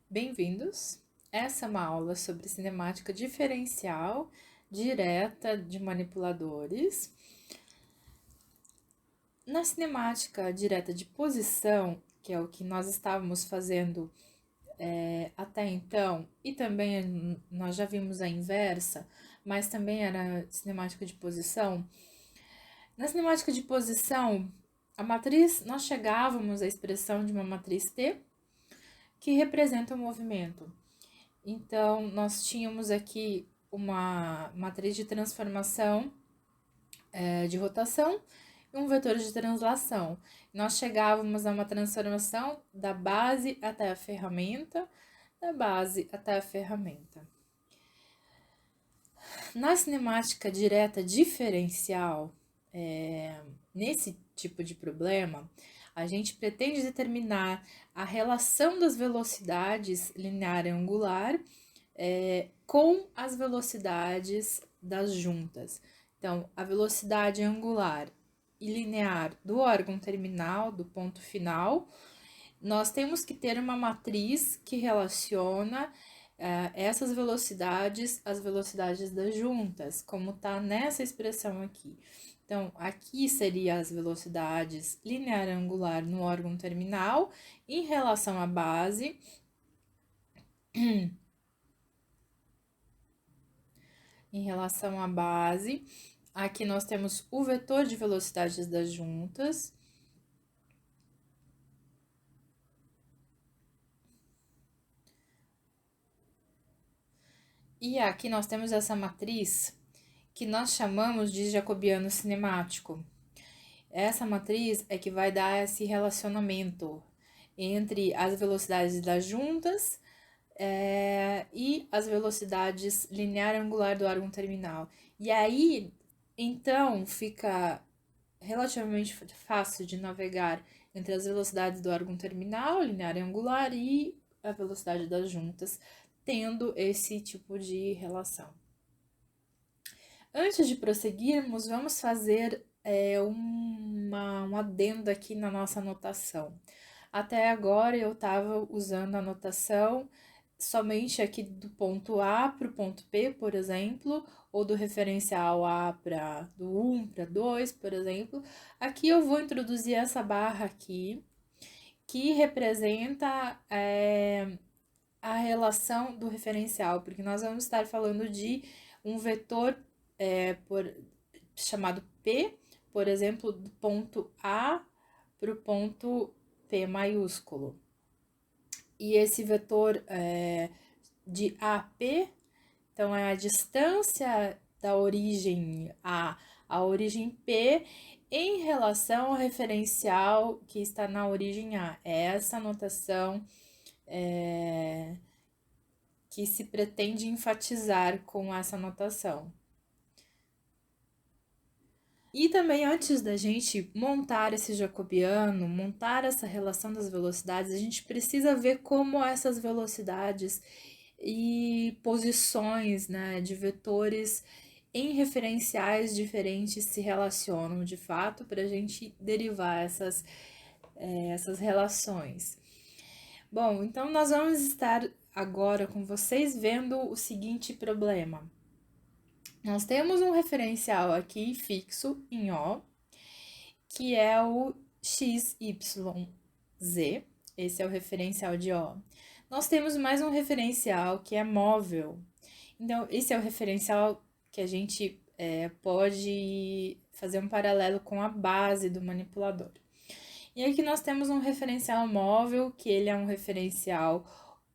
Bem-vindos! Essa é uma aula sobre cinemática diferencial direta de manipuladores. Na cinemática direta de posição, que é o que nós estávamos fazendo até então, e também nós já vimos a inversa, mas também era cinemática de posição. Na cinemática de posição, a matriz, nós chegávamos à expressão de uma matriz T, que representa o movimento. Então, nós tínhamos aqui uma matriz de transformação de rotação e um vetor de translação. Nós chegávamos a uma transformação da base até a ferramenta, da base até a ferramenta. Na cinemática direta diferencial, nesse tipo de problema, a gente pretende determinar a relação das velocidades linear e angular com as velocidades das juntas. Então, a velocidade angular e linear do órgão terminal, do ponto final, nós temos que ter uma matriz que relaciona essas velocidades às velocidades das juntas, como está nessa expressão aqui. Então, aqui seria as velocidades linear e angular no órgão terminal em relação à base. Em relação à base, aqui nós temos o vetor de velocidades das juntas. E aqui nós temos essa matriz que nós chamamos de jacobiano cinemático. Essa matriz é que vai dar esse relacionamento entre as velocidades das juntas e as velocidades linear e angular do órgão terminal. E aí, então, fica relativamente fácil de navegar entre as velocidades do órgão terminal, linear e angular, e a velocidade das juntas, tendo esse tipo de relação. Antes de prosseguirmos, vamos fazer um adendo aqui na nossa anotação. Até agora eu estava usando a anotação somente aqui do ponto A para o ponto P, por exemplo, ou do referencial A para do 1 para 2, por exemplo. Aqui eu vou introduzir essa barra aqui, que representa a relação do referencial, porque nós vamos estar falando de um vetor chamado P, por exemplo, do ponto A para o ponto P maiúsculo. E esse vetor de AP, então é a distância da origem A à origem P em relação ao referencial que está na origem A. É essa notação que se pretende enfatizar com essa notação. E também, antes da gente montar esse jacobiano, montar essa relação das velocidades, a gente precisa ver como essas velocidades e posições, né, de vetores em referenciais diferentes se relacionam de fato para a gente derivar essas relações. Bom, então nós vamos estar agora com vocês vendo o seguinte problema. Nós temos um referencial aqui fixo em O, que é o XYZ. Esse é o referencial de O. Nós temos mais um referencial que é móvel. Então, esse é o referencial que a gente pode fazer um paralelo com a base do manipulador. E aqui nós temos um referencial móvel, que ele é um referencial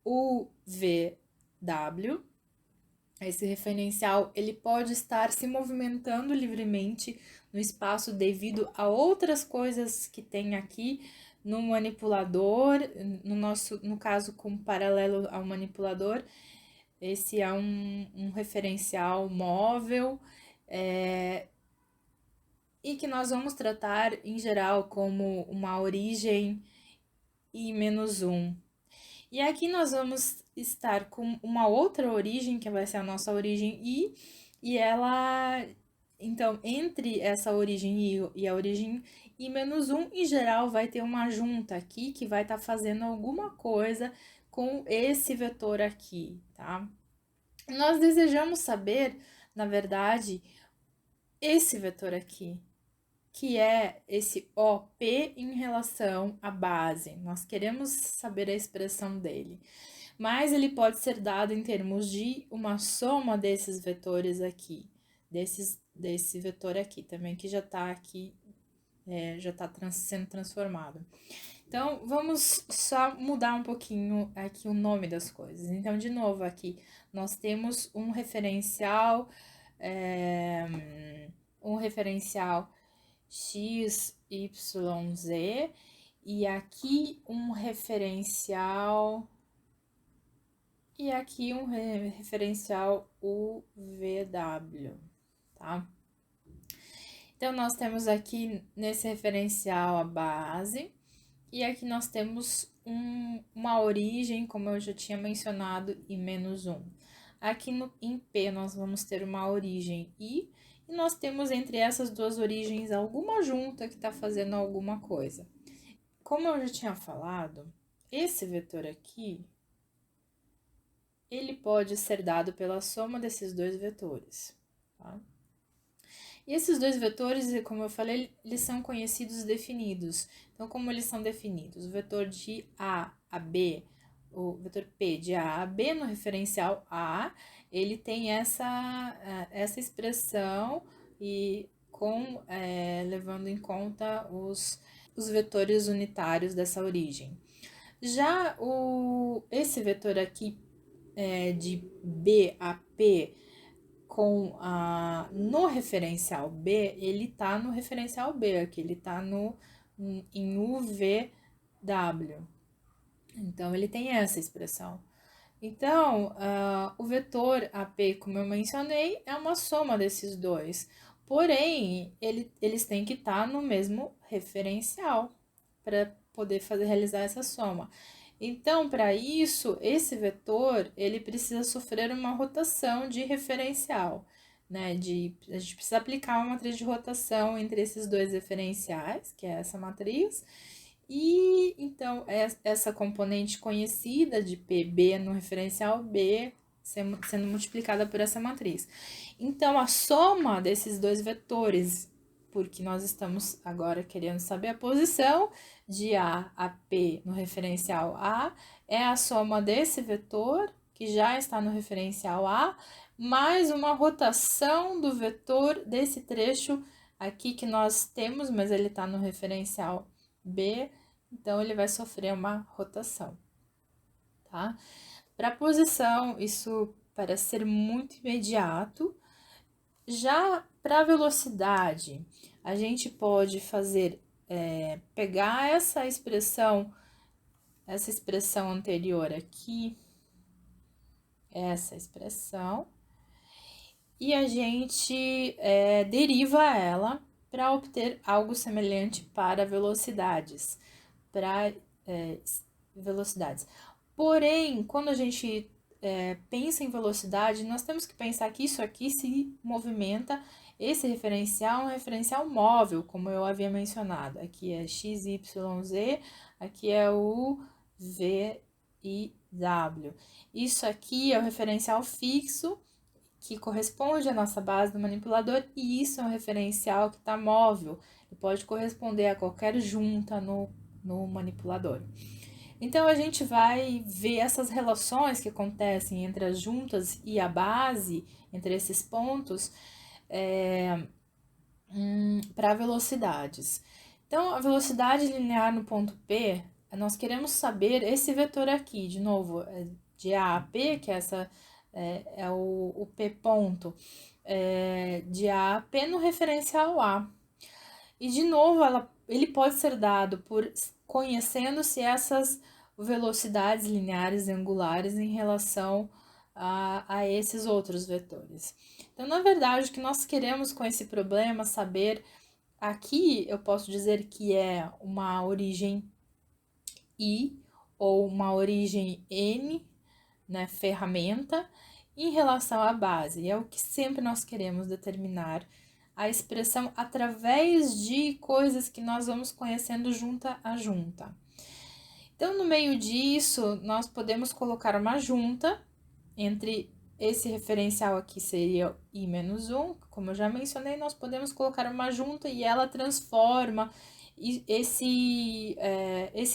UVW. Esse referencial ele pode estar se movimentando livremente no espaço devido a outras coisas que tem aqui no manipulador, no caso com paralelo ao manipulador. Esse é um referencial móvel e que nós vamos tratar em geral como uma origem I-1. E aqui nós vamos estar com uma outra origem, que vai ser a nossa origem I, e ela Então, entre essa origem I e a origem I-1, em geral, vai ter uma junta aqui que vai estar fazendo alguma coisa com esse vetor aqui, tá? Nós desejamos saber, na verdade, esse vetor aqui, que é esse OP em relação à base. Nós queremos saber a expressão dele. Mas ele pode ser dado em termos de uma soma desses vetores aqui, desse vetor aqui também, que já está aqui, já está sendo transformado. Então, vamos só mudar um pouquinho aqui o nome das coisas. Então, de novo, aqui nós temos um referencial x, y, z, e aqui um referencial UVW, tá? Então, nós temos aqui nesse referencial a base, e aqui nós temos uma origem, como eu já tinha mencionado, I-1. Aqui em P nós vamos ter uma origem I, e nós temos entre essas duas origens alguma junta que está fazendo alguma coisa. Como eu já tinha falado, esse vetor aqui, ele pode ser dado pela soma desses dois vetores, tá? E esses dois vetores, como eu falei, eles são conhecidos definidos. Então, como eles são definidos? O vetor de A a B, o vetor P de A a B no referencial A, ele tem essa expressão e levando em conta os vetores unitários dessa origem. Já esse vetor aqui de B a P no referencial B, ele tá no referencial B, aqui ele tá em UVW. Então, ele tem essa expressão. Então, o vetor AP, como eu mencionei, é uma soma desses dois. Porém, eles têm que estar no mesmo referencial para poder realizar essa soma. Então, para isso, esse vetor, ele precisa sofrer uma rotação de referencial, né? A gente precisa aplicar uma matriz de rotação entre esses dois referenciais, que é essa matriz, e então essa componente conhecida de PB no referencial B sendo multiplicada por essa matriz. Então, a soma desses dois vetores, porque nós estamos agora querendo saber a posição de A a P no referencial A, é a soma desse vetor, que já está no referencial A, mais uma rotação do vetor desse trecho aqui que nós temos, mas ele está no referencial B, então ele vai sofrer uma rotação, tá? Para a posição, isso parece ser muito imediato. Já para a velocidade, a gente pode pegar essa expressão anterior aqui, essa expressão, e a gente deriva ela para obter algo semelhante para velocidades. Porém, quando a gente pensa em velocidade, nós temos que pensar que isso aqui se movimenta, esse referencial é um referencial móvel, como eu havia mencionado. Aqui é x, y, z, aqui é o v e w. Isso aqui é o referencial fixo, que corresponde à nossa base do manipulador, e isso é um referencial que está móvel, ele pode corresponder a qualquer junta no manipulador. Então, a gente vai ver essas relações que acontecem entre as juntas e a base, entre esses pontos, para velocidades. Então, a velocidade linear no ponto P, nós queremos saber esse vetor aqui, de novo, de A a P, que é o P ponto, de A a P no referencial A. E, de novo, ele pode ser dado por conhecendo-se essas velocidades lineares e angulares em relação a esses outros vetores. Então, na verdade, o que nós queremos com esse problema saber, aqui eu posso dizer que é uma origem I ou uma origem N, né, ferramenta, em relação à base. É o que sempre nós queremos determinar a expressão através de coisas que nós vamos conhecendo junta a junta. Então, no meio disso, nós podemos colocar uma junta entre esse referencial aqui seria i menos 1, como eu já mencionei, nós podemos colocar uma junta e ela transforma esse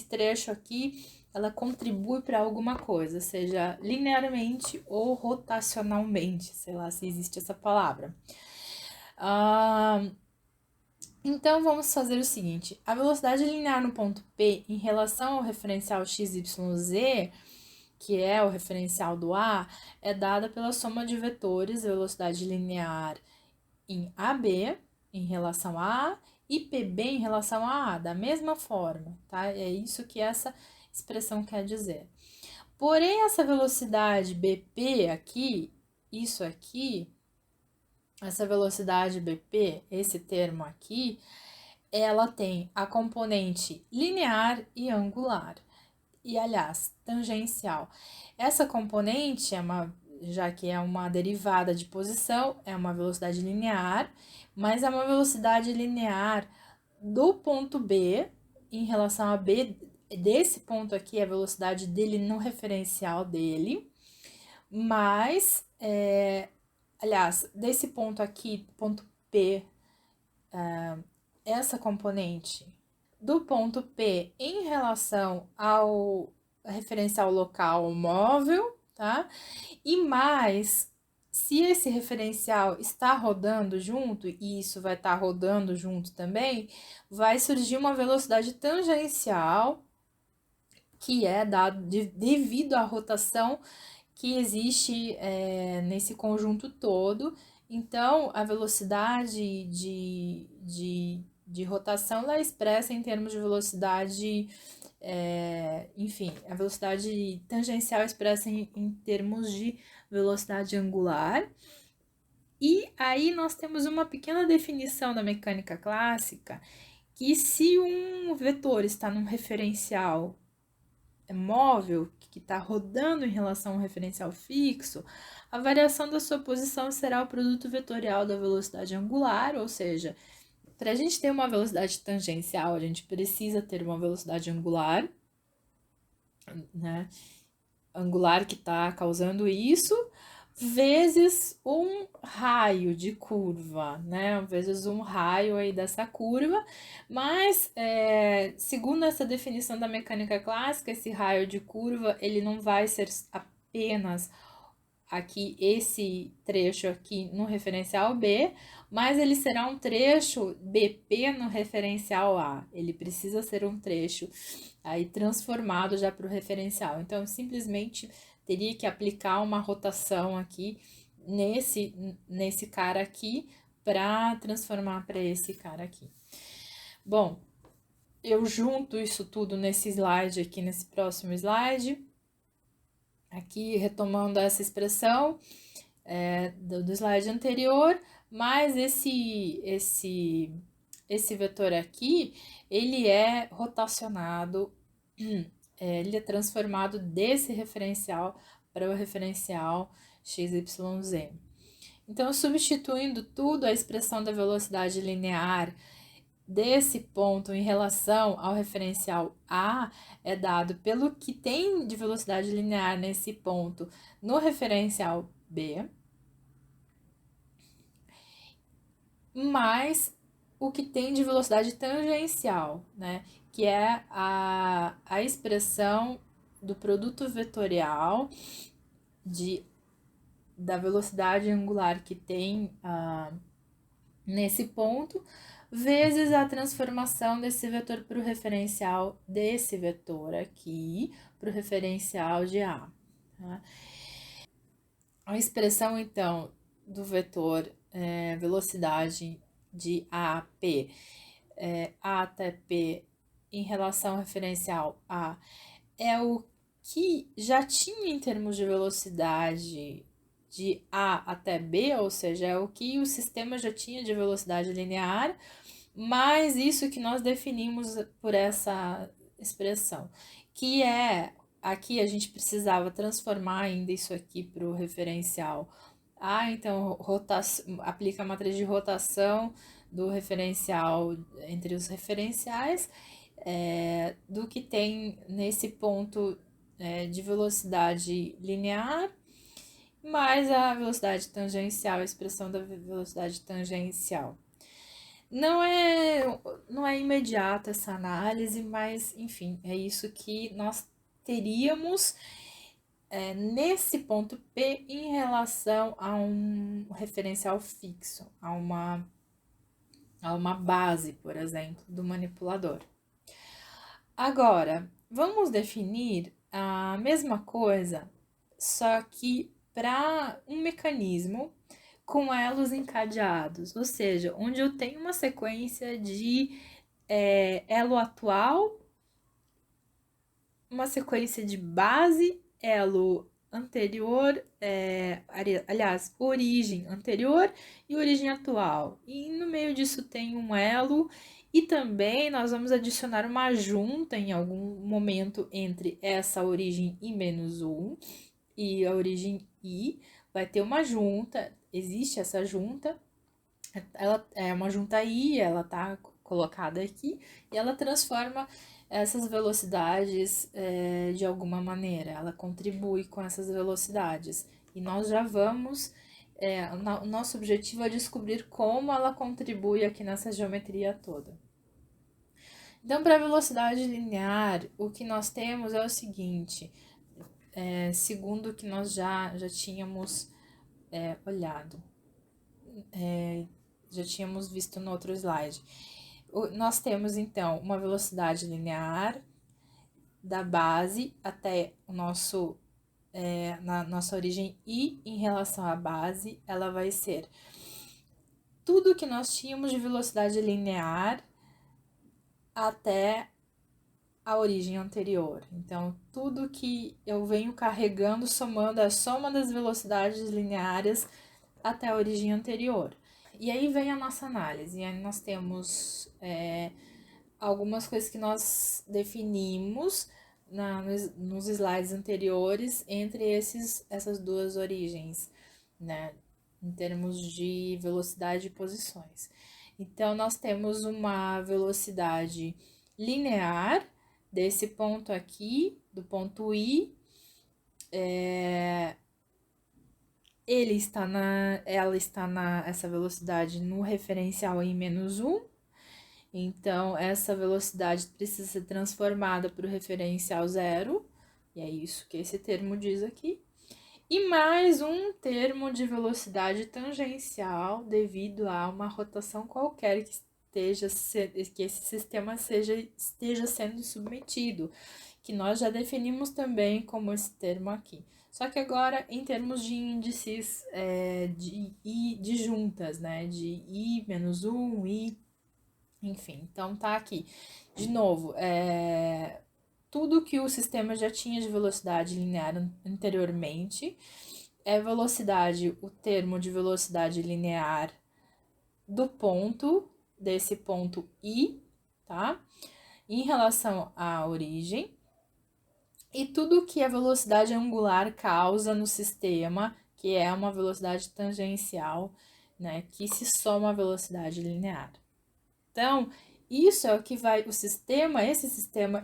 trecho aqui, ela contribui para alguma coisa, seja linearmente ou rotacionalmente, sei lá se existe essa palavra. Então, vamos fazer o seguinte, a velocidade linear no ponto P em relação ao referencial XYZ, que é o referencial do A, é dada pela soma de vetores, velocidade linear em AB em relação a A e PB em relação a A, da mesma forma, tá? É isso que essa expressão quer dizer. Porém, essa velocidade BP aqui, isso aqui, essa velocidade BP, esse termo aqui, ela tem a componente linear e angular. E, aliás, tangencial. Essa componente, já que é uma derivada de posição, é uma velocidade linear, mas é uma velocidade linear do ponto B em relação a B. Desse ponto aqui, a velocidade dele no referencial dele, mas, aliás, desse ponto aqui, ponto P, essa componente do ponto P em relação ao referencial local móvel, tá? E mais, se esse referencial está rodando junto, e isso vai estar rodando junto também, vai surgir uma velocidade tangencial, que é dado devido à rotação que existe nesse conjunto todo. Então, a velocidade de rotação ela é expressa em termos de velocidade, enfim, a velocidade tangencial é expressa em termos de velocidade angular. E aí nós temos uma pequena definição da mecânica clássica, que se um vetor está num referencial móvel, que está rodando em relação a um referencial fixo, a variação da sua posição será o produto vetorial da velocidade angular, ou seja, para a gente ter uma velocidade tangencial, a gente precisa ter uma velocidade angular, né? Angular que está causando isso, vezes um raio de curva, né? Vezes um raio aí dessa curva, mas segundo essa definição da mecânica clássica, esse raio de curva ele não vai ser apenas aqui esse trecho aqui no referencial B, mas ele será um trecho BP no referencial A. Ele precisa ser um trecho aí transformado já para o referencial. Então, simplesmente teria que aplicar uma rotação aqui nesse cara aqui para transformar para esse cara aqui. Bom, eu junto isso tudo nesse slide aqui, nesse próximo slide. Aqui, retomando essa expressão do slide anterior, mas esse vetor aqui, ele é rotacionado, ele é transformado desse referencial para o referencial XYZ. Então, substituindo tudo, a expressão da velocidade linear desse ponto em relação ao referencial A é dado pelo que tem de velocidade linear nesse ponto no referencial B, mais o que tem de velocidade tangencial, né? Que é a expressão do produto vetorial da velocidade angular que tem nesse ponto, vezes a transformação desse vetor para o referencial desse vetor aqui, para o referencial de A. Tá? A expressão, então, do vetor velocidade de A a P, A até P, em relação ao referencial A, é o que já tinha em termos de velocidade de A até B, ou seja, é o que o sistema já tinha de velocidade linear, mas isso que nós definimos por essa expressão, que aqui a gente precisava transformar ainda isso aqui para o referencial Então aplica a matriz de rotação do referencial entre os referenciais, do que tem nesse ponto de velocidade linear, mais a velocidade tangencial, a expressão da velocidade tangencial. Não é imediata essa análise, mas enfim, é isso que nós teríamos nesse ponto P em relação a um referencial fixo, a uma base, por exemplo, do manipulador. Agora, vamos definir a mesma coisa, só que para um mecanismo com elos encadeados, ou seja, onde eu tenho uma sequência de elo atual, uma sequência de base, elo anterior, aliás, origem anterior e origem atual. E no meio disso tem um elo, e também nós vamos adicionar uma junta em algum momento entre essa origem I-1 e a origem I. Vai ter uma junta, existe essa junta, ela é uma junta I, ela tá colocada aqui, e ela transforma essas velocidades de alguma maneira, ela contribui com essas velocidades. E nós já vamos, o nosso objetivo é descobrir como ela contribui aqui nessa geometria toda. Então, para a velocidade linear, o que nós temos é o seguinte, segundo o que nós já tínhamos olhado, já tínhamos visto no outro slide. Nós temos, então, uma velocidade linear da base até o nosso, na nossa origem I em relação à base, ela vai ser tudo que nós tínhamos de velocidade linear até a origem anterior. Então, tudo que eu venho carregando, somando a soma das velocidades lineares até a origem anterior. E aí vem a nossa análise. E aí nós temos algumas coisas que nós definimos nos slides anteriores entre essas duas origens, né? Em termos de velocidade e posições. Então, nós temos uma velocidade linear desse ponto aqui, do ponto I, essa velocidade no referencial em -1, então essa velocidade precisa ser transformada para o referencial 0, e é isso que esse termo diz aqui, e mais um termo de velocidade tangencial devido a uma rotação qualquer que esse sistema esteja sendo submetido, que nós já definimos também como esse termo aqui. Só que agora em termos de índices de juntas, né? De I-1, I, enfim. Então tá aqui. De novo, tudo que o sistema já tinha de velocidade linear anteriormente é velocidade, o termo de velocidade linear do ponto, desse ponto I, tá? Em relação à origem. E tudo que a velocidade angular causa no sistema, que é uma velocidade tangencial, né, que se soma à velocidade linear. Então, isso é o que vai,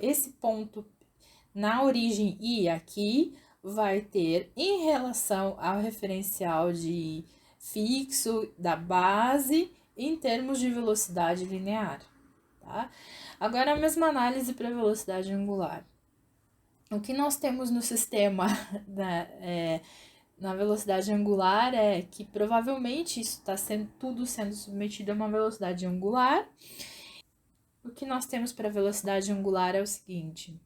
esse ponto na origem I aqui, vai ter em relação ao referencial de fixo da base em termos de velocidade linear, tá? Agora, a mesma análise para velocidade angular. O que nós temos no sistema na velocidade angular é que provavelmente isso está tudo sendo submetido a uma velocidade angular. O que nós temos para velocidade angular é o seguinte: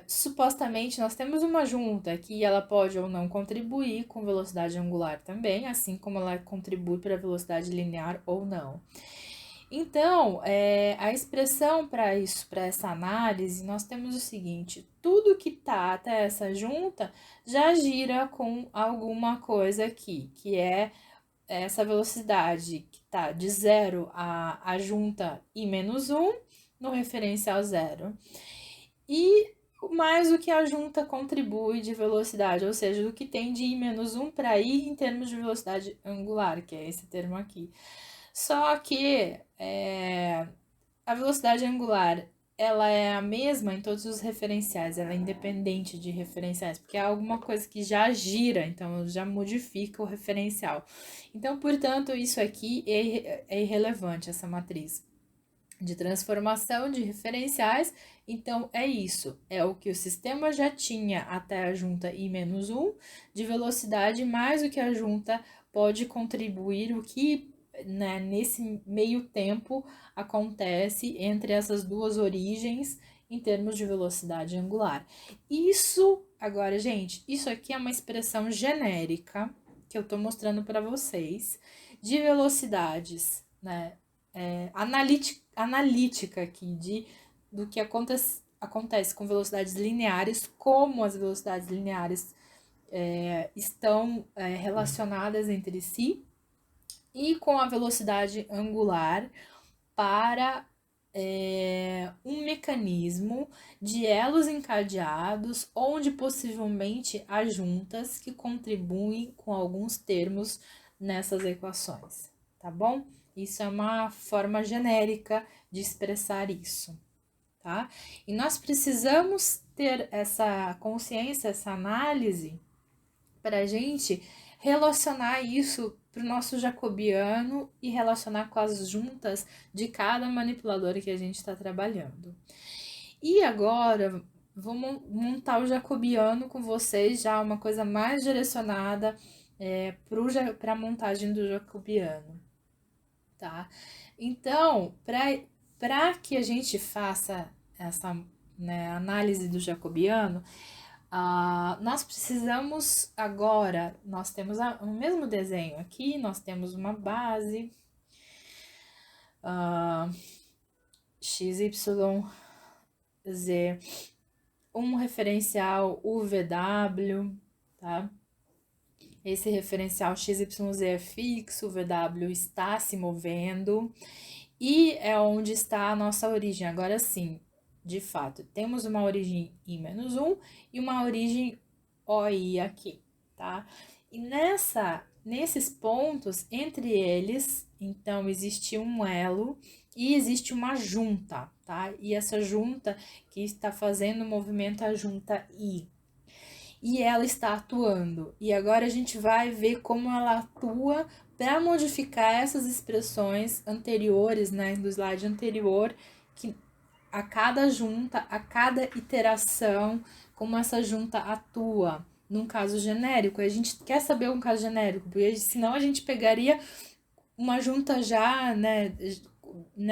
supostamente nós temos uma junta que ela pode ou não contribuir com velocidade angular também, assim como ela contribui para a velocidade linear ou não. Então, a expressão para isso, para essa análise, nós temos o seguinte: tudo que está até essa junta já gira com alguma coisa aqui, que é essa velocidade que está de 0 a junta I-1 no referencial 0. E mais o que a junta contribui de velocidade, ou seja, do que tem de I-1 para I em termos de velocidade angular, que é esse termo aqui. Só que a velocidade angular, ela é a mesma em todos os referenciais, ela é independente de referenciais, porque é alguma coisa que já gira, então já modifica o referencial. Então, portanto, isso aqui é irrelevante, essa matriz de transformação de referenciais. Então, é isso, é o que o sistema já tinha até a junta I-1 de velocidade, mais o que a junta pode contribuir, o que, né, nesse meio tempo acontece entre essas duas origens em termos de velocidade angular. Isso, agora, gente, isso aqui é uma expressão genérica que eu tô mostrando para vocês de velocidades, né, analítica aqui do que acontece com velocidades lineares, como as velocidades lineares estão relacionadas entre si, e com a velocidade angular para um mecanismo de elos encadeados, onde possivelmente há juntas que contribuem com alguns termos nessas equações, tá bom? Isso é uma forma genérica de expressar isso, tá? E nós precisamos ter essa consciência, essa análise, para a gente relacionar isso para o nosso jacobiano e relacionar com as juntas de cada manipulador que a gente está trabalhando. E agora, vou montar o jacobiano com vocês, já uma coisa mais direcionada para a montagem do jacobiano, tá? Então, para que a gente faça essa, né, análise do jacobiano, nós precisamos agora, nós temos o mesmo desenho aqui, nós temos uma base, x, y, z, um referencial UVW, tá? Esse referencial XYZ é fixo, o VW está se movendo e é onde está a nossa origem. Agora sim, de fato, temos uma origem I-1 e uma origem OI aqui, tá? E nesses pontos, entre eles, então, existe um elo e existe uma junta, tá? E essa junta que está fazendo o movimento é a junta I. E ela está atuando. E agora a gente vai ver como ela atua para modificar essas expressões anteriores, né, do slide anterior, que a cada junta, a cada iteração, como essa junta atua num caso genérico. A gente quer saber um caso genérico, porque senão a gente pegaria uma junta já, né,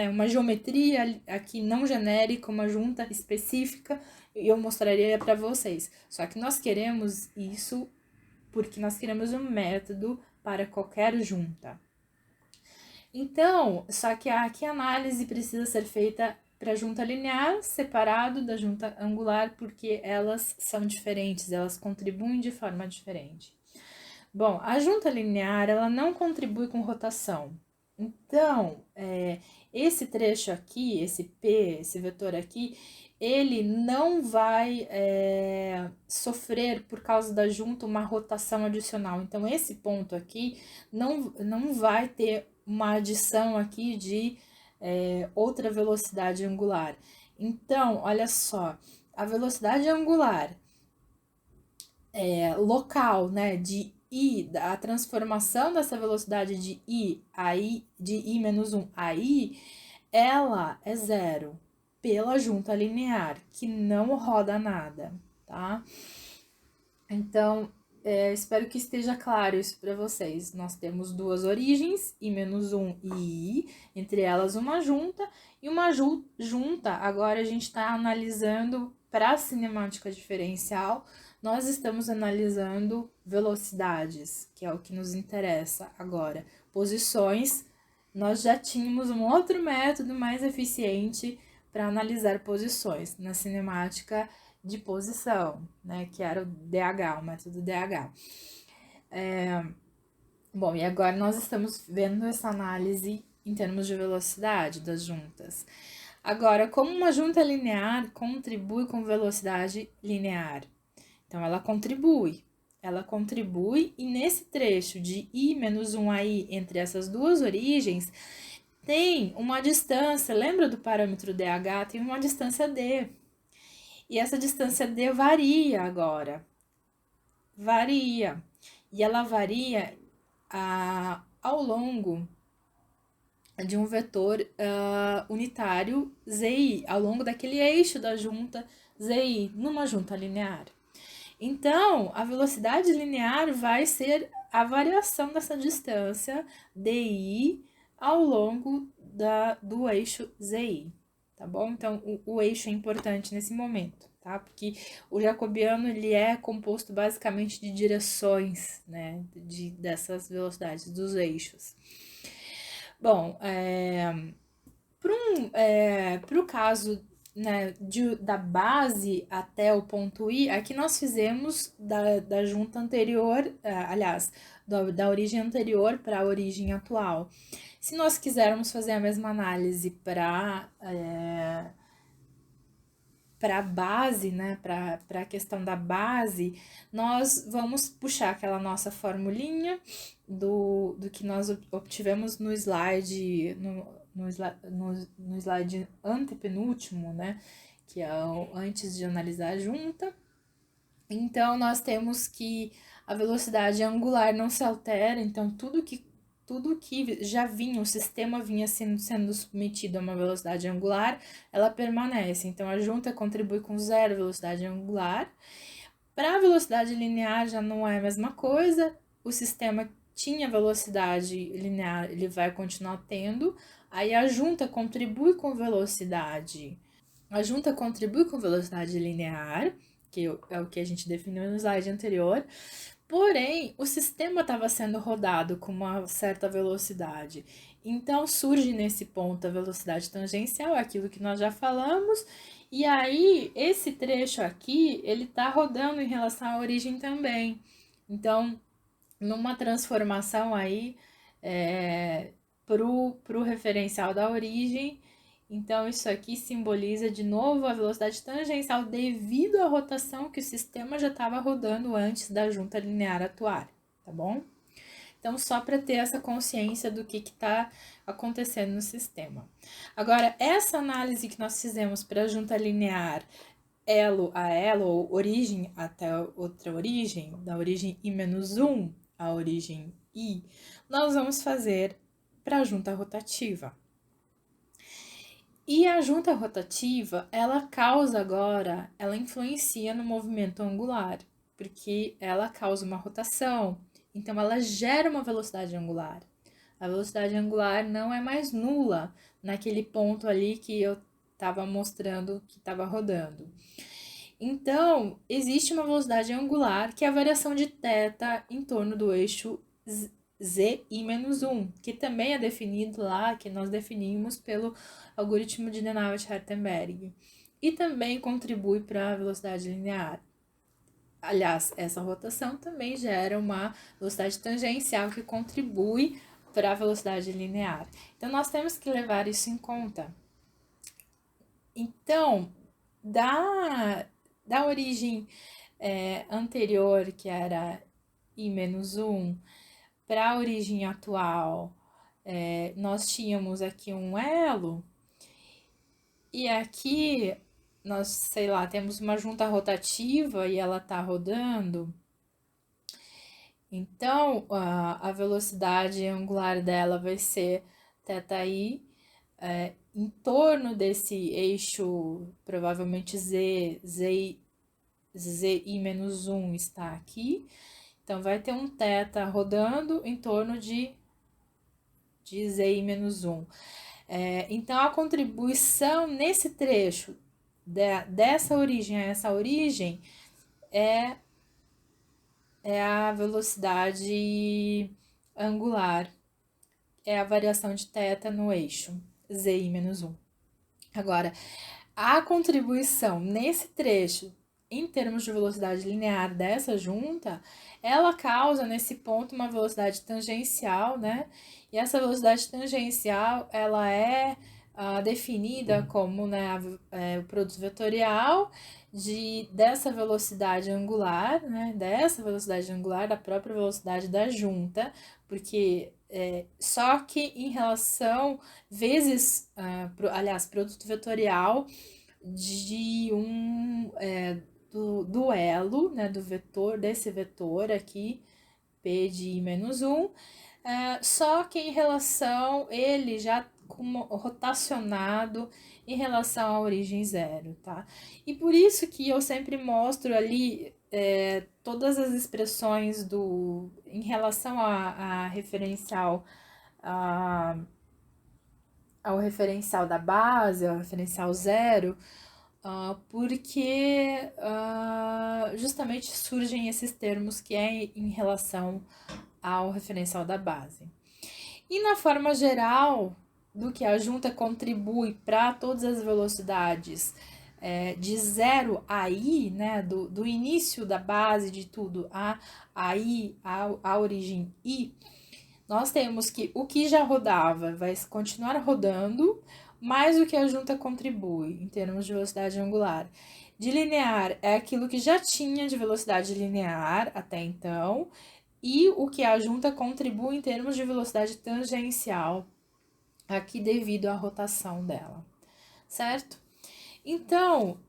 uma geometria aqui não genérica, uma junta específica, e eu mostraria para vocês. Só que nós queremos isso porque nós queremos um método para qualquer junta. Então, só que aqui a análise precisa ser feita para a junta linear separado da junta angular, porque elas são diferentes, elas contribuem de forma diferente. Bom, a junta linear, ela não contribui com rotação. Então, esse trecho aqui, esse P, esse vetor aqui, ele não vai sofrer, por causa da junta, uma rotação adicional. Então, esse ponto aqui não vai ter uma adição aqui de outra velocidade angular. Então, olha só, a velocidade angular local, né, de I, a transformação dessa velocidade de I a I, de I-1 a I, ela é zero pela junta linear, que não roda nada, tá? Então, espero que esteja claro isso para vocês. Nós temos duas origens, I-1 e I, entre elas uma junta, e uma junta, agora a gente está analisando para a cinemática diferencial, nós estamos analisando velocidades, que é o que nos interessa agora. Posições, nós já tínhamos um outro método mais eficiente para analisar posições na cinemática de posição, né, que era o DH, o método DH. Bom, e agora nós estamos vendo essa análise em termos de velocidade das juntas. Agora, como uma junta linear contribui com velocidade linear? Então, ela contribui e nesse trecho de I menos 1 aí entre essas duas origens, tem uma distância, lembra do parâmetro DH? Tem uma distância D. E essa distância D varia agora. Varia. E ela varia ao longo de um vetor unitário ZI, ao longo daquele eixo da junta ZI, numa junta linear. Então, a velocidade linear vai ser a variação dessa distância DI ao longo do eixo ZI, tá bom? Então, o eixo é importante nesse momento, tá? Porque o jacobiano, ele é composto basicamente de direções, né? Dessas velocidades, dos eixos. Bom, para o caso, né, da base até o ponto I, aqui nós fizemos da junta anterior, aliás, da origem anterior para a origem atual. Se nós quisermos fazer a mesma análise para a base, né, para a questão da base, nós vamos puxar aquela nossa formulinha do que nós obtivemos no slide, no slide antepenúltimo, né, que é antes de analisar a junta. Então, nós temos que a velocidade angular não se altera, então tudo que já vinha, o sistema vinha sendo submetido a uma velocidade angular, ela permanece. Então, a junta contribui com zero velocidade angular. Para a velocidade linear já não é a mesma coisa, o sistema tinha velocidade linear, ele vai continuar tendo, aí a junta contribui com velocidade. A junta contribui com velocidade linear, que é o que a gente definiu no slide anterior, porém, o sistema estava sendo rodado com uma certa velocidade. Então, surge nesse ponto a velocidade tangencial, aquilo que nós já falamos, e aí, esse trecho aqui, ele está rodando em relação à origem também. Então, numa transformação aí pro referencial da origem, então isso aqui simboliza de novo a velocidade tangencial devido à rotação que o sistema já estava rodando antes da junta linear atuar, tá bom? Então, só para ter essa consciência do que está acontecendo no sistema. Agora, essa análise que nós fizemos para a junta linear elo a elo, ou origem até outra origem, da origem I-1 à origem I, nós vamos fazer para a junta rotativa. E a junta rotativa, ela causa agora, ela influencia no movimento angular, porque ela causa uma rotação, então ela gera uma velocidade angular. A velocidade angular não é mais nula naquele ponto ali que eu estava mostrando que estava rodando. Então, existe uma velocidade angular que é a variação de θ em torno do eixo ZI-1, que também é definido lá, que nós definimos pelo algoritmo de Dennavant-Hartenberg, e também contribui para a velocidade linear. Aliás, essa rotação também gera uma velocidade tangencial que contribui para a velocidade linear. Então, nós temos que levar isso em conta. Então, da origem anterior, que era I-1, para a origem atual, nós tínhamos aqui um elo, e aqui nós, sei lá, temos uma junta rotativa e ela está rodando. Então, a velocidade angular dela vai ser θi, em torno desse eixo, provavelmente ZI-1 está aqui. Então, vai ter um θ rodando em torno de ZI-1. Então, a contribuição nesse trecho dessa origem a essa origem é a velocidade angular, é a variação de θ no eixo ZI-1. Agora, a contribuição nesse trecho, em termos de velocidade linear dessa junta, ela causa nesse ponto uma velocidade tangencial, né? E essa velocidade tangencial, ela é definida como, né, o produto vetorial dessa velocidade angular, né, da própria velocidade da junta, porque só que em relação vezes, aliás, produto vetorial de do elo, né, do vetor, desse vetor aqui, P de I menos 1, só que em relação, ele já rotacionado em relação à origem zero, tá? E por isso que eu sempre mostro ali todas as expressões em relação a referencial, ao referencial da base, ao referencial zero, porque justamente surgem esses termos que é em relação ao referencial da base. E na forma geral do que a junta contribui para todas as velocidades de 0 a i, né, do início da base de tudo a i, a origem i, nós temos que o que já rodava vai continuar rodando, mais o que a junta contribui em termos de velocidade angular. De linear é aquilo que já tinha de velocidade linear até então, e o que a junta contribui em termos de velocidade tangencial, aqui devido à rotação dela, certo? Então,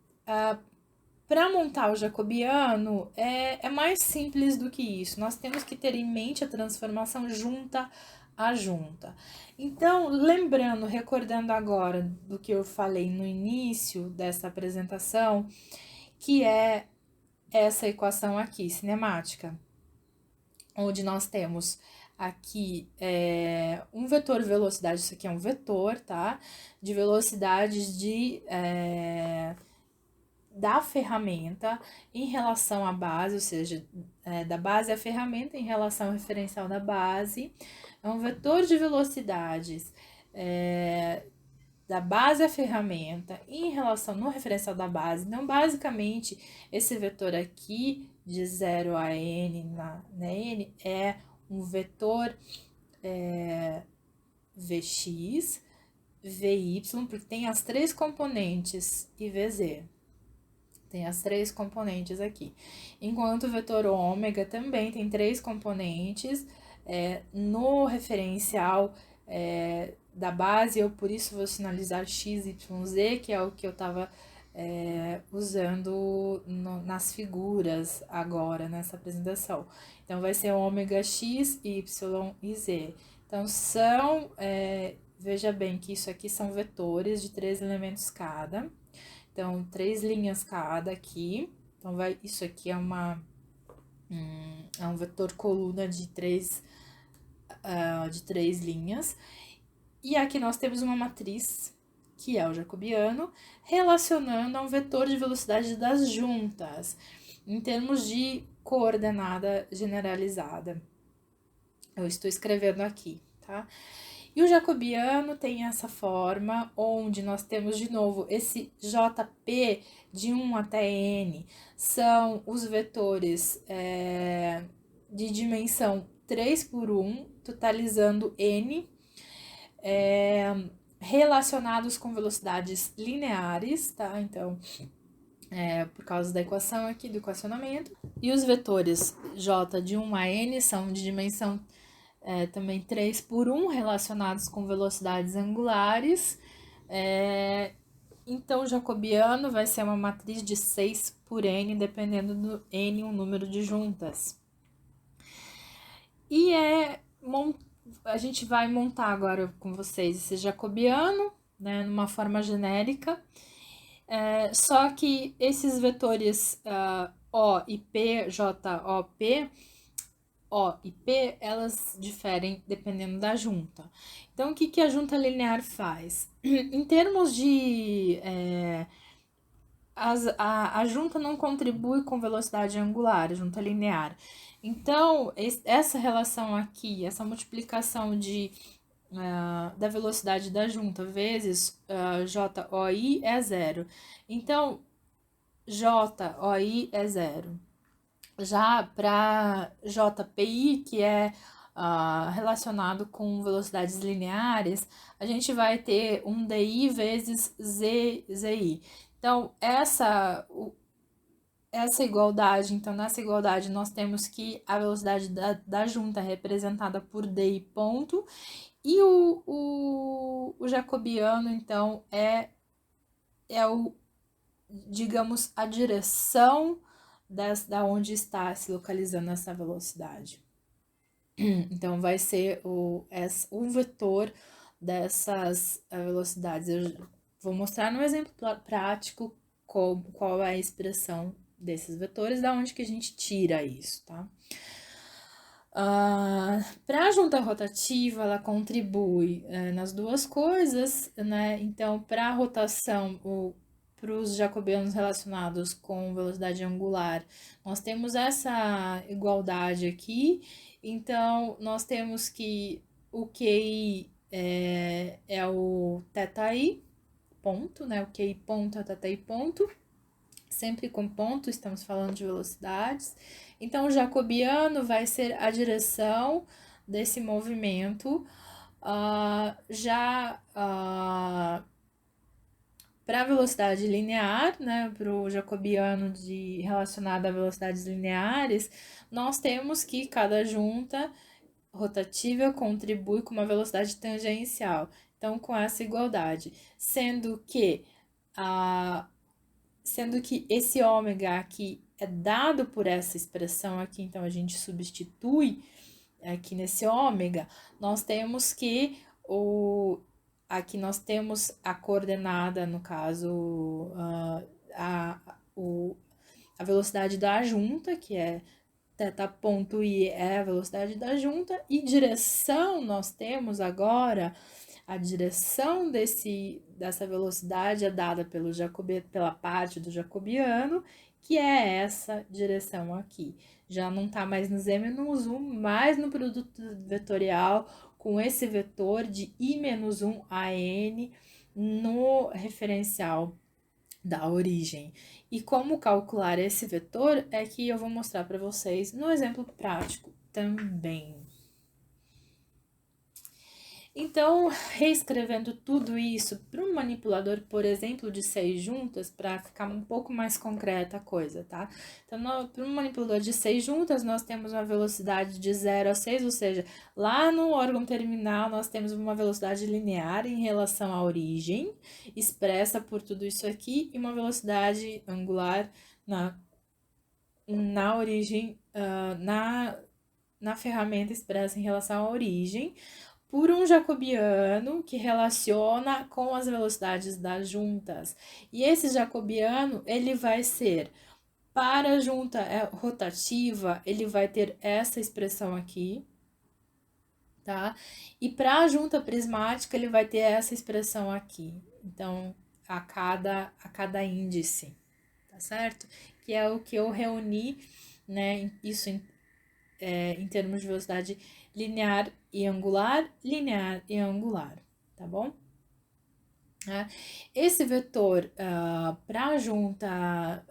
para montar o jacobiano, é mais simples do que isso. Nós temos que ter em mente a transformação junta a junta. Então, lembrando, recordando agora do que eu falei no início dessa apresentação, que é essa equação aqui, cinemática, onde nós temos aqui um vetor velocidade, isso aqui é um vetor, tá? De velocidades da ferramenta em relação à base, ou seja, da base à ferramenta em relação ao referencial da base. É um vetor de velocidades da base à ferramenta em relação no referencial da base. Então, basicamente, esse vetor aqui de 0 a n na n é um vetor Vx, Vy, porque tem as três componentes e Vz. Tem as três componentes aqui. Enquanto o vetor ômega também tem três componentes no referencial da base, eu por isso vou sinalizar x, y, z, que é o que eu estava usando nas figuras agora, nessa apresentação. Então, vai ser ômega x, y e z. Então, veja bem que isso aqui são vetores de 3 elementos cada. Então, 3 linhas cada aqui. Então, isso aqui é um vetor coluna de 3 linhas. E aqui nós temos uma matriz, que é o jacobiano, relacionando a um vetor de velocidade das juntas, em termos de coordenada generalizada. Eu estou escrevendo aqui, tá? E o jacobiano tem essa forma, onde nós temos de novo esse JP de 1 até N, são os vetores de dimensão 3 por 1, totalizando N, relacionados com velocidades lineares, tá? Então, por causa da equação aqui, do equacionamento. E os vetores J de 1 a N são de dimensão também 3 por 1, relacionados com velocidades angulares. Então, o jacobiano vai ser uma matriz de 6 por N, dependendo do N, um número de juntas. E a gente vai montar agora com vocês esse jacobiano, né, numa forma genérica. Só que esses vetores O e P, J, O, P, O e P, elas diferem dependendo da junta. Então, o que a junta linear faz? Em termos de... a junta não contribui com velocidade angular, a junta linear. Então, essa relação aqui, essa multiplicação da velocidade da junta vezes JOI é zero. Então, JOI é zero. Já para JPI, que é relacionado com velocidades lineares, a gente vai ter um DI vezes ZI. Então, essa igualdade, então nessa igualdade nós temos que a velocidade da junta é representada por DI ponto, e o jacobiano, então, é digamos, a direção da onde está se localizando essa velocidade. Então, vai ser o vetor dessas velocidades. Eu vou mostrar no exemplo prático qual é a expressão desses vetores, da onde que a gente tira isso, tá? Para a junta rotativa, ela contribui nas duas coisas, né? Então, para a rotação, para os jacobianos relacionados com velocidade angular, nós temos essa igualdade aqui. Então, nós temos que o QI é o θi ponto, né? O QI ponto é o θi ponto. Sempre com ponto, estamos falando de velocidades. Então, o jacobiano vai ser a direção desse movimento. Para a velocidade linear, né, para o jacobiano relacionado a velocidades lineares, nós temos que cada junta rotativa contribui com uma velocidade tangencial. Então, com essa igualdade, sendo que esse ômega aqui é dado por essa expressão aqui, então a gente substitui aqui nesse ômega, nós temos que aqui nós temos a coordenada, no caso, a velocidade da junta, que é θ.i é a velocidade da junta, e direção nós temos agora, a direção dessa velocidade é dada pela parte do jacobiano, que é essa direção aqui. Já não está mais no Z-1, mas no produto vetorial, com esse vetor de I-1 a N no referencial da origem. E como calcular esse vetor é que eu vou mostrar para vocês no exemplo prático também. Então, reescrevendo tudo isso para um manipulador, por exemplo, de 6 juntas, para ficar um pouco mais concreta a coisa, tá? Então, para um manipulador de 6 juntas, nós temos uma velocidade de 0 a 6, ou seja, lá no órgão terminal nós temos uma velocidade linear em relação à origem, expressa por tudo isso aqui, e uma velocidade angular na origem, na ferramenta expressa em relação à origem, por um jacobiano que relaciona com as velocidades das juntas. E esse jacobiano, ele vai ser, para a junta rotativa, ele vai ter essa expressão aqui, tá? E para a junta prismática, ele vai ter essa expressão aqui. Então, a cada índice, tá certo? Que é o que eu reuni, né? Isso em termos de velocidade linear e angular, tá bom? Esse vetor para a junta,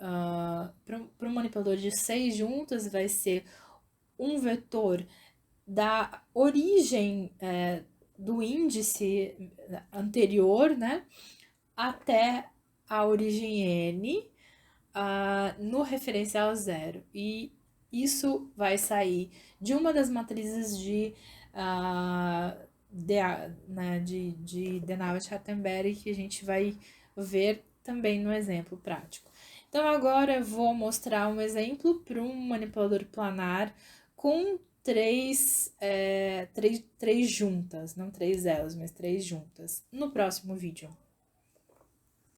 para o manipulador de 6 juntas, vai ser um vetor da origem do índice anterior, né, até a origem N no referencial 0. E isso vai sair de uma das matrizes de Dennavit-Rattenberg, que a gente vai ver também no exemplo prático. Então, agora eu vou mostrar um exemplo para um manipulador planar com três juntas, não 3 elos, mas 3 juntas, no próximo vídeo.